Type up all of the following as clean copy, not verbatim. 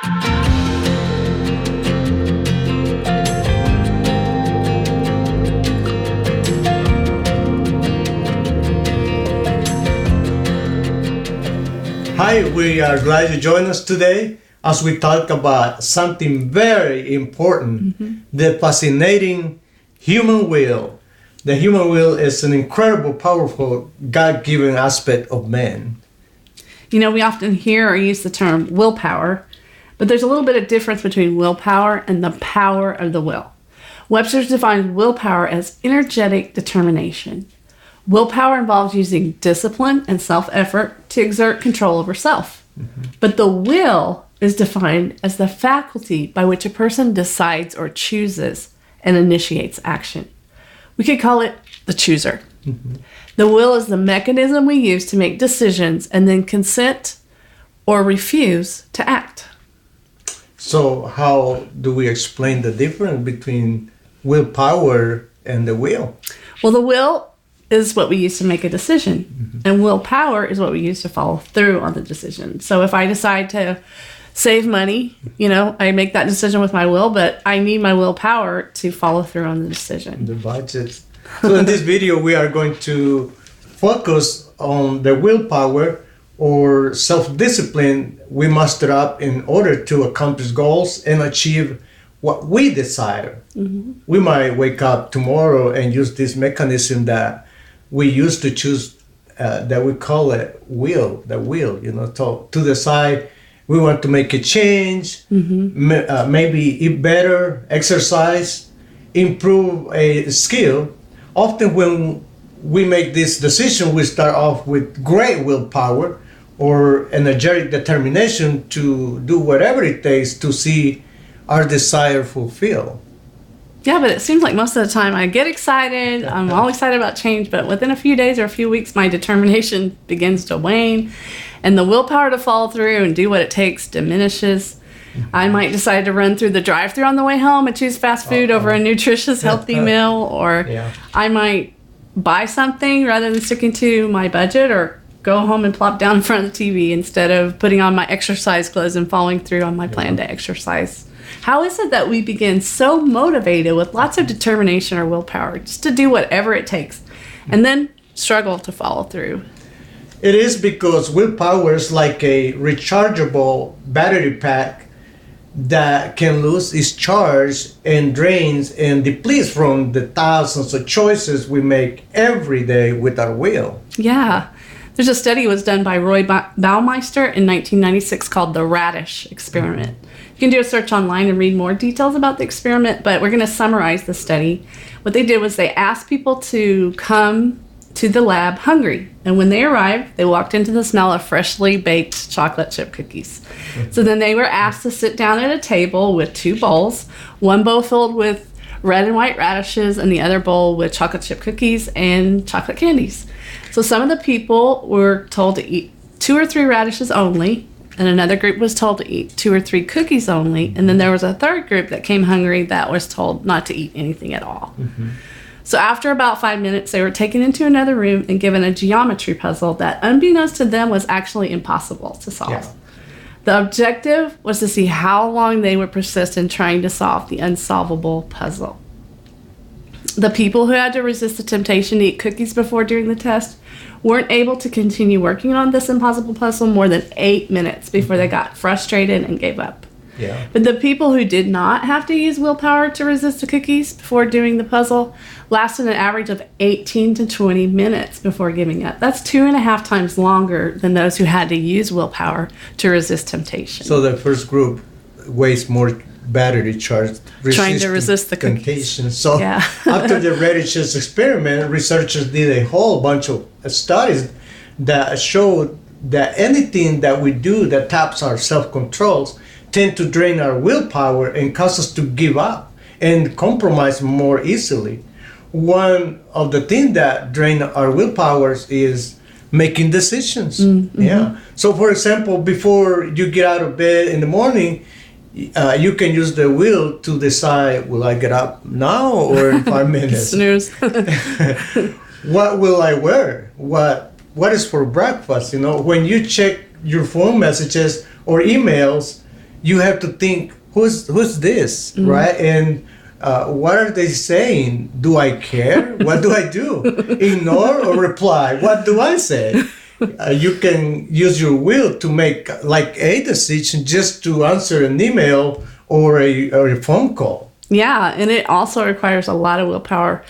Hi, we are glad you joined us today as we talk about something very important, the fascinating human will. The human will is an incredible, powerful, God-given aspect of man. You know, we often hear or use the term willpower, but there's a little bit of difference between willpower and the power of the will. Webster's defines willpower as energetic determination. Willpower involves using discipline and self-effort to exert control over self. But the will is defined as the faculty by which a person decides or chooses and initiates action. We could call it the chooser. The will is the mechanism we use to make decisions and then consent or refuse to act. So how do we explain the difference between willpower and the will? Well, the will is what we use to make a decision, and willpower is what we use to follow through on the decision. So if I decide to save money, you know, I make that decision with my will, but I need my willpower to follow through on the decision. The budget. So in this video, we are going to focus on the willpower or self-discipline we muster up in order to accomplish goals and achieve what we desire. We might wake up tomorrow and use this mechanism that we used to choose, that we call it the will, you know, to decide we want to make a change, maybe eat better, exercise, improve a skill. Often when we make this decision, we start off with great willpower or energetic determination to do whatever it takes to see our desire fulfilled. Yeah, but it seems like most of the time I get excited. I'm all excited about change, but within a few days or a few weeks, my determination begins to wane, and the willpower to follow through and do what it takes diminishes. I might decide to run through the drive-thru on the way home and choose fast food over a nutritious, healthy meal, or I might buy something rather than sticking to my budget, or go home and plop down in front of the TV instead of putting on my exercise clothes and following through on my plan to exercise. How is it that we begin so motivated with lots of determination or willpower just to do whatever it takes and then struggle to follow through? It is because willpower is like a rechargeable battery pack that can lose its charge and drains and depletes from the thousands of choices we make every day with our will. Yeah. There's a study was done by Roy Baumeister in 1996 called the Radish Experiment. You can do a search online and read more details about the experiment, but we're going to summarize the study. What they did was they asked people to come to the lab hungry, and when they arrived, they walked into the smell of freshly baked chocolate chip cookies. So then they were asked to sit down at a table with two bowls, one bowl filled with red and white radishes and the other bowl with chocolate chip cookies and chocolate candies. So some of the people were told to eat 2 or 3 radishes only, and another group was told to eat 2 or 3 cookies only, and then there was a third group that came hungry that was told not to eat anything at all. So after about 5 minutes, they were taken into another room and given a geometry puzzle that, unbeknownst to them, was actually impossible to solve. The objective was to see how long they would persist in trying to solve the unsolvable puzzle. The people who had to resist the temptation to eat cookies before doing the test weren't able to continue working on this impossible puzzle more than 8 minutes before they got frustrated and gave up. But the people who did not have to use willpower to resist the cookies before doing the puzzle lasted an average of 18 to 20 minutes before giving up. That's 2.5 times longer than those who had to use willpower to resist temptation. So the first group wastes more battery charge trying to resist the temptation. So after the Radish's experiment, researchers did a whole bunch of studies that showed that anything that we do that taps our self-controls tend to drain our willpower and cause us to give up and compromise more easily. One of the things that drain our willpowers is making decisions. So for example, before you get out of bed in the morning, you can use the will to decide, will I get up now or in 5 minutes? Snooze. What will I wear? What is for breakfast? You know, when you check your phone messages or emails, you have to think, who's this, right? And what are they saying? Do I care? What do I do? Ignore or reply? What do I say? You can use your will to make like a decision just to answer an email or a phone call. Yeah, and it also requires a lot of willpower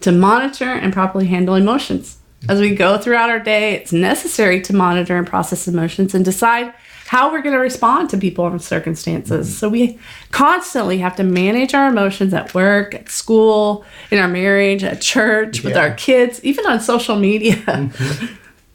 to monitor and properly handle emotions. As we go throughout our day, it's necessary to monitor and process emotions and decide how we're going to respond to people and circumstances. So we constantly have to manage our emotions at work, at school, in our marriage, at church, with our kids, even on social media.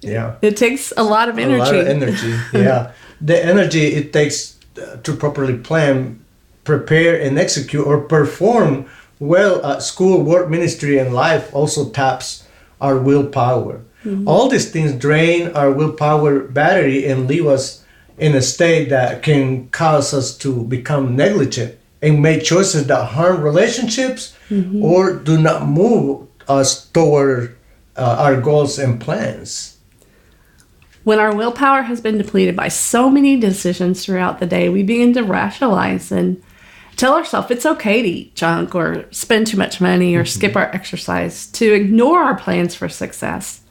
Yeah. It takes a lot of energy. A lot of energy, yeah. The energy it takes to properly plan, prepare, and execute or perform well at school, work, ministry, and life also taps our willpower. All these things drain our willpower battery and leave us in a state that can cause us to become negligent and make choices that harm relationships or do not move us toward our goals and plans. When our willpower has been depleted by so many decisions throughout the day, we begin to rationalize and tell ourselves it's okay to eat junk or spend too much money or skip our exercise, to ignore our plans for success.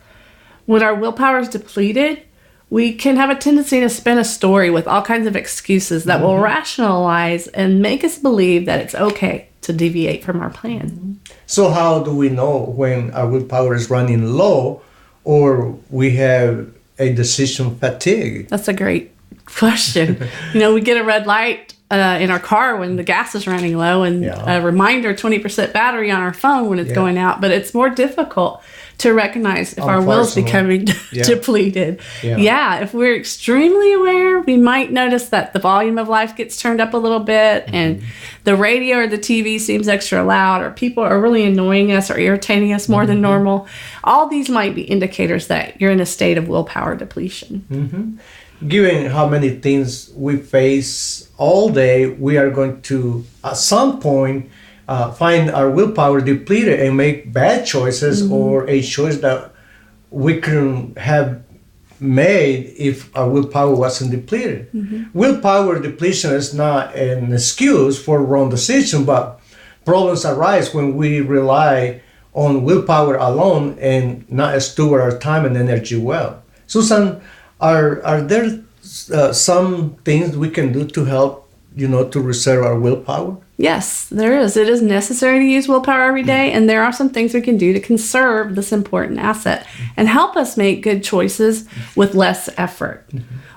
When our willpower is depleted, we can have a tendency to spin a story with all kinds of excuses that will rationalize and make us believe that it's okay to deviate from our plan. So how do we know when our willpower is running low or we have a decision fatigue? That's a great question. We get a red light in our car when the gas is running low and a reminder 20% battery on our phone when it's going out, but it's more difficult to recognize if our will's becoming depleted. If we're extremely aware, we might notice that the volume of life gets turned up a little bit and the radio or the TV seems extra loud, or people are really annoying us or irritating us more than normal. All these might be indicators that you're in a state of willpower depletion. Given how many things we face all day, we are going to, at some point, find our willpower depleted and make bad choices or a choice that we couldn't have made if our willpower wasn't depleted. Willpower depletion is not an excuse for wrong decision, but problems arise when we rely on willpower alone and not steward our time and energy well. Susan, are there some things we can do to help, to reserve our willpower? Yes, there is. It is necessary to use willpower every day, and there are some things we can do to conserve this important asset and help us make good choices with less effort.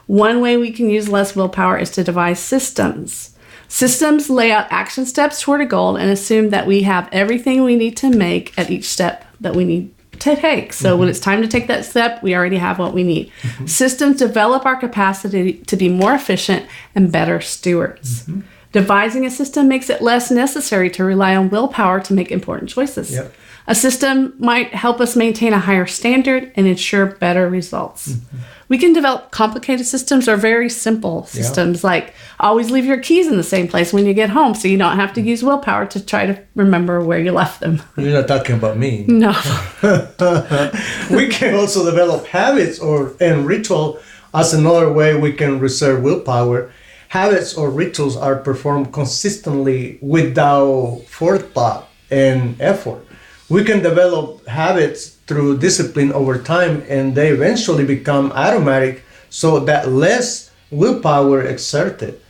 One way we can use less willpower is to devise systems. Systems lay out action steps toward a goal and assume that we have everything we need to make at each step that we need to take. So when it's time to take that step, we already have what we need. Systems develop our capacity to be more efficient and better stewards. Devising a system makes it less necessary to rely on willpower to make important choices. A system might help us maintain a higher standard and ensure better results. We can develop complicated systems or very simple systems, like always leave your keys in the same place when you get home so you don't have to use willpower to try to remember where you left them. You're not talking about me. No. We can also develop habits and ritual as another way we can reserve willpower. Habits or rituals are performed consistently without forethought and effort. We can develop habits through discipline over time, and they eventually become automatic so that less willpower exerted.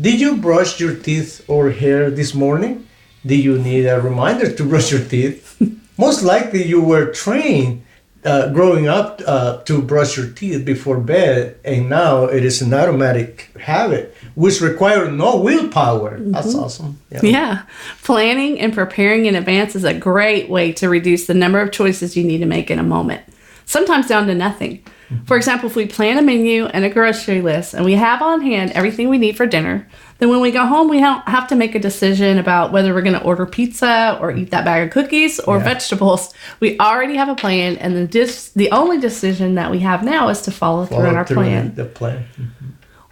Did you brush your teeth or hair this morning? Do you need a reminder to brush your teeth? Most likely you were trained growing up to brush your teeth before bed, and now it is an automatic habit which requires no willpower. That's awesome. Yeah. Planning and preparing in advance is a great way to reduce the number of choices you need to make in a moment, sometimes down to nothing. For example, if we plan a menu and a grocery list and we have on hand everything we need for dinner, then when we go home, we don't have to make a decision about whether we're going to order pizza or eat that bag of cookies or vegetables. We already have a plan, and the only decision that we have now is to follow through on our plan. The plan.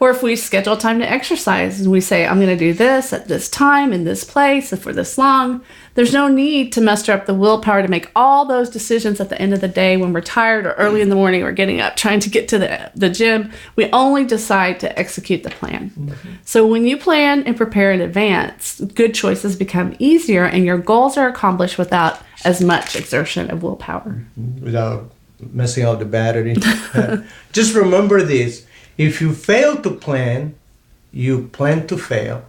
Or if we schedule time to exercise and we say, I'm going to do this at this time, in this place, and for this long, there's no need to muster up the willpower to make all those decisions at the end of the day when we're tired or early in the morning or getting up, trying to get to the gym. We only decide to execute the plan. Mm-hmm. So when you plan and prepare in advance, good choices become easier and your goals are accomplished without as much exertion of willpower. Without messing up the battery. Just remember this. If you fail to plan, you plan to fail.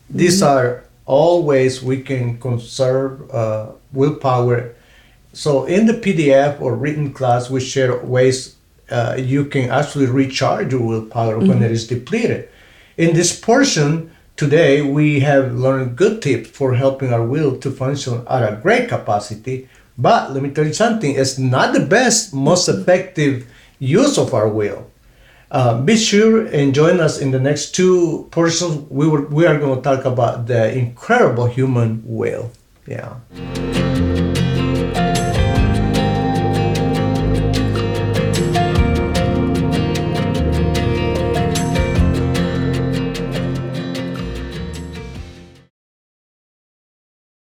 These are all ways we can conserve willpower. So in the PDF or written class, we share ways you can actually recharge your willpower when it is depleted. In this portion today, we have learned good tips for helping our will to function at a great capacity. But let me tell you something, it's not the best, most effective use of our will. Be sure and join us in the next two portions. We are going to talk about the incredible human will. Yeah.